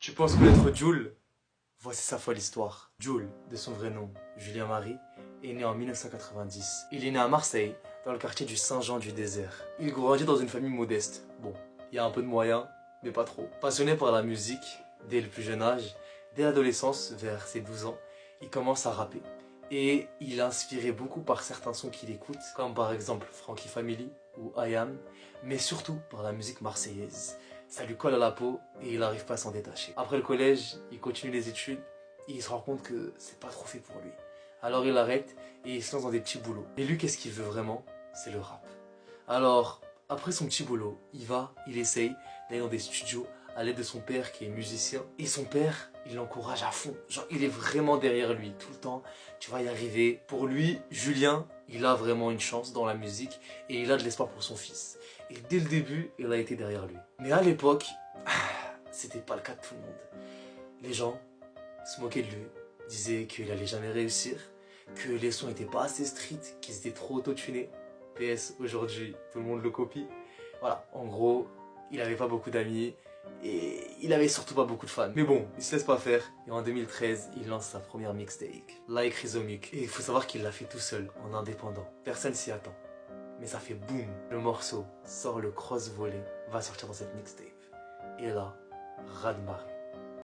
Tu penses connaître Jul? Voici sa folle histoire. Jul, de son vrai nom, Julien Marie, est né en 1990. Il est né à Marseille, dans le quartier du Saint-Jean-du-Désert. Il grandit dans une famille modeste. Bon, il y a un peu de moyens, mais pas trop. Passionné par la musique, dès le plus jeune âge, dès l'adolescence, vers ses 12 ans, il commence à rapper. Et il est inspiré beaucoup par certains sons qu'il écoute, comme par exemple Frankie Family ou I Am, mais surtout par la musique marseillaise. Ça lui colle à la peau et il n'arrive pas à s'en détacher. Après le collège, il continue les études et il se rend compte que c'est pas trop fait pour lui. Alors il arrête et il se lance dans des petits boulots. Et lui, qu'est-ce qu'il veut vraiment? C'est le rap. Alors, après son petit boulot, il essaye d'aller dans des studios à l'aide de son père qui est musicien. Et son père, il l'encourage à fond. Genre, il est vraiment derrière lui tout le temps. Tu vas y arriver. Pour lui, Julien, il a vraiment une chance dans la musique et il a de l'espoir pour son fils. Et dès le début, il a été derrière lui. Mais à l'époque, c'était pas le cas de tout le monde. Les gens se moquaient de lui, disaient qu'il allait jamais réussir, que les sons étaient pas assez street, qu'ils étaient trop auto-tunés. PS, aujourd'hui, tout le monde le copie. Voilà, en gros, il avait pas beaucoup d'amis et il avait surtout pas beaucoup de fans. Mais bon, il se laisse pas faire et en 2013, il lance sa première mixtape, Like Rhizomic. Et il faut savoir qu'il l'a fait tout seul, en indépendant. Personne s'y attend. Mais ça fait boum. Le morceau sort le cross-volet, va sortir dans cette mixtape. Et là, raz-de-marée.